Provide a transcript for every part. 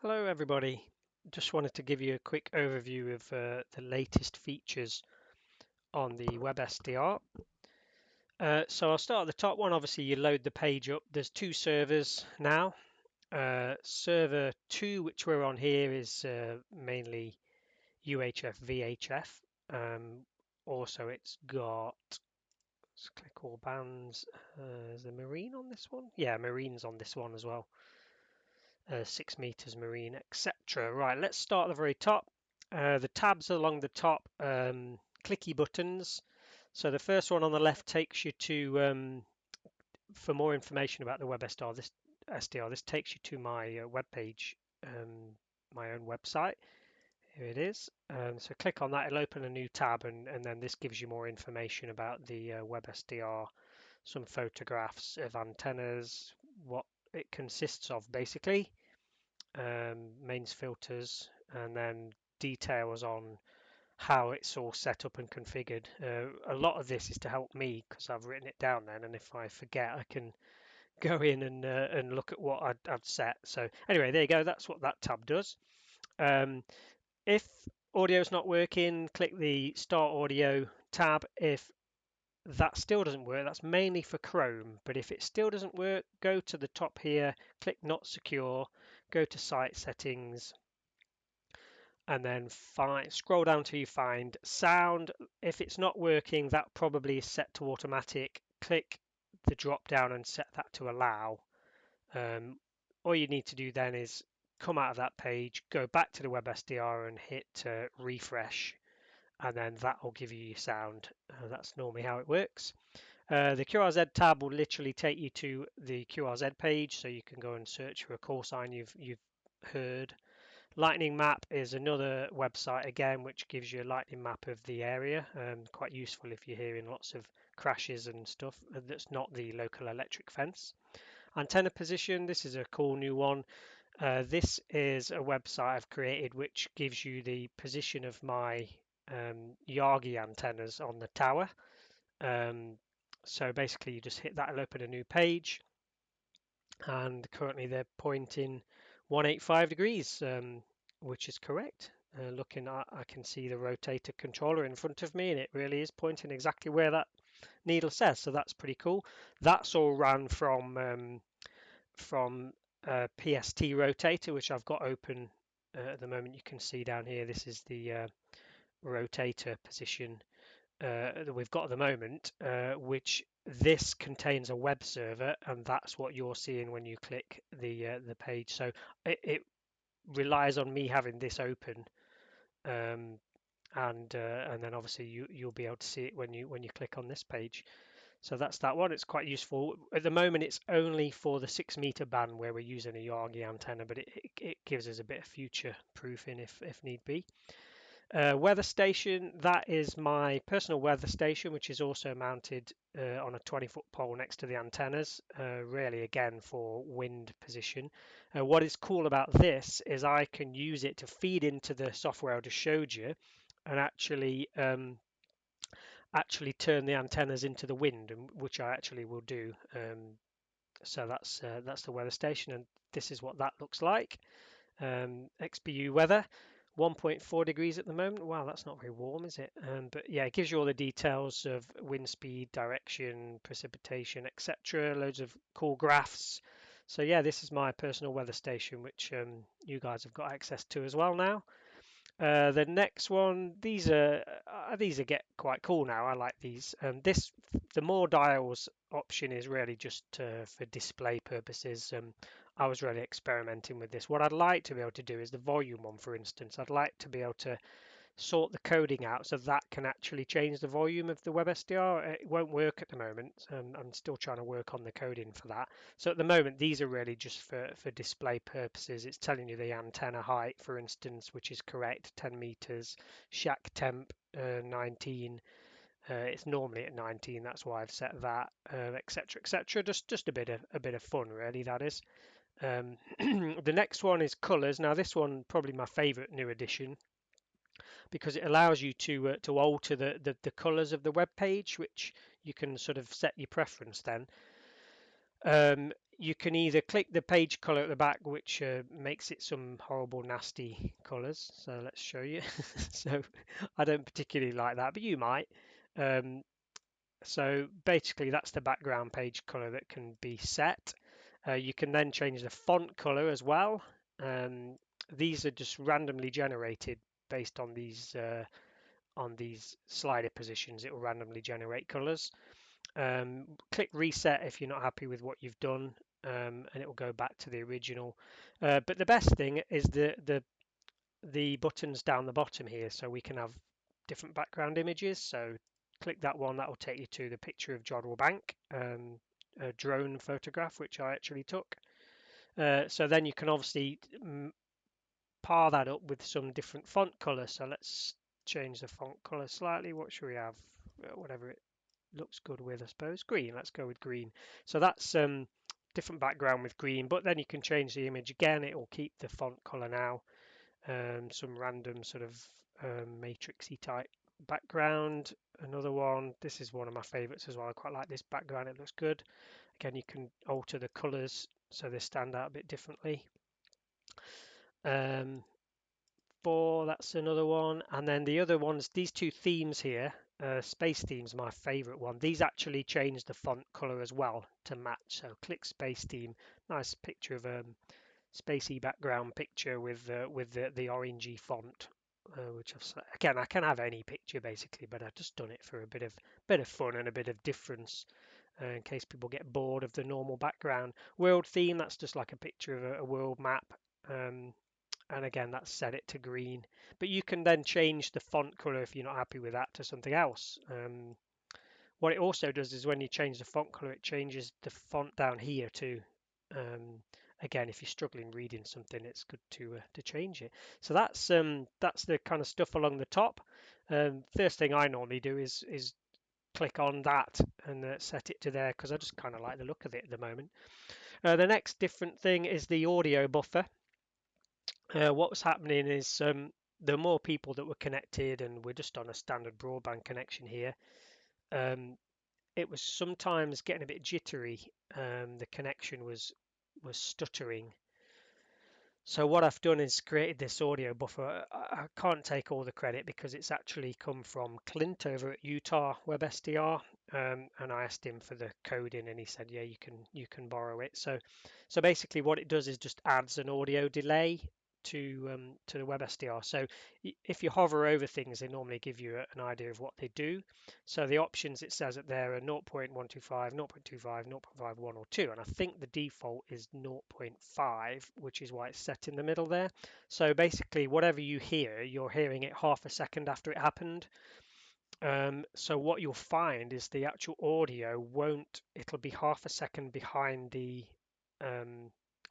Hello everybody. Just wanted to give you a quick overview of the latest features on the WebSDR. So I'll start at the top one. Obviously you load the page up. There's two servers now. Server 2, which we're on here, is mainly UHF VHF. Also it's got, let's click all bands. Is there Marine on this one? Yeah, Marine's on this one as well. 6 meters Marine, etc. Right, let's start at the very top. The tabs along the top, clicky buttons. So the first one on the left takes you to, for more information about the WebSDR, this takes you to my web page, my own website. Here it is. So click on that, it'll open a new tab, and then this gives you more information about the WebSDR, some photographs of antennas, what it consists of basically, mains filters, and then details on how it's all set up and configured. A lot of this is to help me because I've written it down then, and if I forget, I can go in and look at what I've set. So anyway, there you go. That's what that tab does. If audio is not working, click the Start Audio tab. If that still doesn't work, that's mainly for Chrome, but if it still doesn't work, go to the top here, click Not Secure, go to Site Settings, and then scroll down till you find Sound. If it's not working, that probably is set to automatic. Click the drop down and set that to allow. All you need to do then is come out of that page, go back to the WebSDR and hit refresh, and then that will give you your sound. That's normally how it works. The QRZ tab will literally take you to the QRZ page, so you can go and search for a call sign you've heard. Lightning map is another website again, which gives you a lightning map of the area. Quite useful if you're hearing lots of crashes and stuff. That's not the local electric fence. Antenna position, this is a cool new one. This is a website I've created which gives you the position of my Yagi antennas on the tower. So basically you just hit that and open a new page, and currently they're pointing 185 degrees, which is correct. Looking at, I can see the rotator controller in front of me, and it really is pointing exactly where that needle says, so that's pretty cool. That's all ran from PST rotator, which I've got open at the moment. You can see down here, this is the rotator position that we've got at the moment, which this contains a web server, and that's what you're seeing when you click the page. So it relies on me having this open, and then obviously you'll be able to see it when you click on this page. So that's that one. It's quite useful. At the moment, it's only for the 6 meter band where we're using a Yagi antenna, but it gives us a bit of future proofing if need be. Weather station, that is my personal weather station, which is also mounted on a 20-foot pole next to the antennas, really again for wind position. What is cool about this is I can use it to feed into the software I just showed you, and actually turn the antennas into the wind, which I actually will do. So that's the weather station, and this is what that looks like. XBU weather, 1.4 degrees at the moment. Wow, that's not very warm, is it? But yeah, it gives you all the details of wind speed, direction, precipitation, etc. Loads of cool graphs. So yeah, this is my personal weather station, which you guys have got access to as well now. The next one, these get quite cool now. I like these. The more dials option is really just for display purposes. I was really experimenting with this. What I'd like to be able to do is the volume one, for instance. I'd like to be able to sort the coding out so that can actually change the volume of the WebSDR. It won't work at the moment. I'm still trying to work on the coding for that. So at the moment, these are really just for display purposes. It's telling you the antenna height, for instance, which is correct, 10 meters, shack temp 19. It's normally at 19, that's why I've set that, etc., etc. Just a bit of fun, really. That is. The next one is colors. Now this one probably my favorite new addition, because it allows you to alter the colors of the web page, which you can sort of set your preference then. you can either click the page color at the back, which makes it some horrible, nasty colors. So let's show you. So I don't particularly like that, but you might. Um, so basically, that's the background page color that can be set. You can then change the font color as well. These are just randomly generated based on these slider positions. It will randomly generate colors. Click reset if you're not happy with what you've done, and it will go back to the original. But the best thing is the buttons down the bottom here, so we can have different background images. So click that one, that will take you to the picture of Jodrell Bank, a drone photograph which I actually took. So then you can obviously par that up with some different font color. So let's change the font color slightly. What should we have? Whatever it looks good with, I suppose. Green. Let's go with green. So that's different background with green, but then you can change the image again. It will keep the font color now. Some random sort of matrixy type background. Another one. This is one of my favorites as well. I quite like this background. It looks good. Again, you can alter the colors so they stand out a bit differently. Four, that's another one. And then the other ones, these two themes here, space themes, my favorite one. These actually change the font color as well to match. So click space theme. Nice picture of spacey background picture with the orangey font, which again, I can have any picture basically, but I've just done it for a bit of fun and a bit of difference, in case people get bored of the normal background. World theme, that's just like a picture of a world map. And again, that's set it to green, but you can then change the font color if you're not happy with that to something else. What it also does is when you change the font color, it changes the font down here too. Again, if you're struggling reading something, it's good to change it. So that's the kind of stuff along the top. First thing I normally do is click on that and set it to there because I just kind of like the look of it at the moment. The next different thing is the audio buffer. What was happening is the more people that were connected, and we're just on a standard broadband connection here, it was sometimes getting a bit jittery. The connection was stuttering. So what I've done is created this audio buffer. I can't take all the credit because it's actually come from Clint over at Jodrell WebSDR, and I asked him for the coding, and he said, "Yeah, you can borrow it." So basically, what it does is just adds an audio delay to the WebSDR. So if you hover over things, they normally give you an idea of what they do. So the options it says that there are 0.125, 0.25, 0.51 or 2, and I think the default is 0.5, which is why it's set in the middle there. So basically, whatever you hear, you're hearing it half a second after it happened. So what you'll find is the actual audio it'll be half a second behind the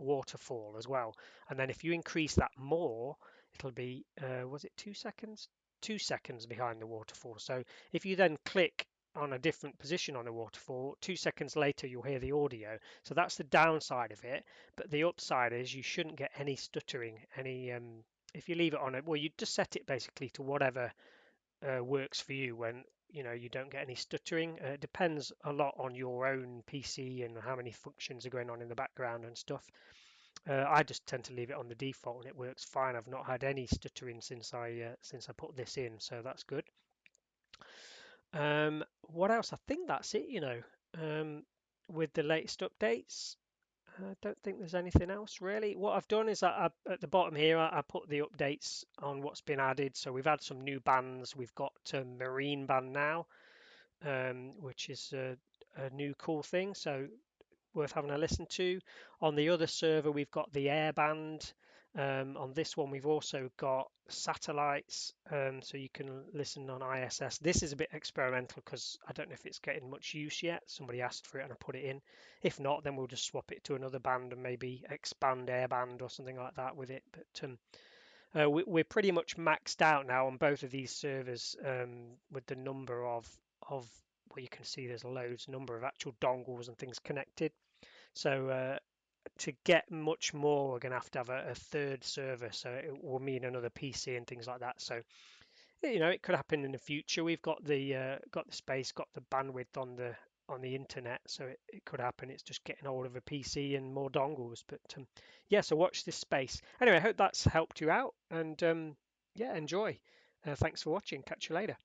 waterfall as well. And then if you increase that more, it'll be, was it 2 seconds? 2 seconds behind the waterfall. So if you then click on a different position on the waterfall, 2 seconds later you'll hear the audio. So that's the downside of it. But the upside is you shouldn't get any stuttering, if you leave it on it, well, you just set it basically to whatever works for you when you don't get any stuttering. It depends a lot on your own PC and how many functions are going on in the background and stuff. I just tend to leave it on the default and it works fine. I've not had any stuttering since I put this in, so that's good. What else? I think that's it. With the latest updates. I don't think there's anything else really. What I've done is at the bottom here, I put the updates on what's been added. So we've had some new bands. We've got a marine band now, which is a new cool thing. So worth having a listen to. On the other server, we've got the air band. On this one, we've also got satellites, so you can listen on ISS. This is a bit experimental because I don't know if it's getting much use yet. Somebody asked for it and I put it in. If not, then we'll just swap it to another band and maybe expand airband or something like that with it. But we're pretty much maxed out now on both of these servers, with the number of well, you can see there's loads number of actual dongles and things connected. So to get much more, we're going to have a third server, so it will mean another PC and things like that. So it could happen in the future. We've got the space, got the bandwidth on on the internet, so it could happen. It's just getting hold of a PC and more dongles. But yeah, so watch this space. Anyway, I hope that's helped you out, and yeah, enjoy. Thanks for watching. Catch you later.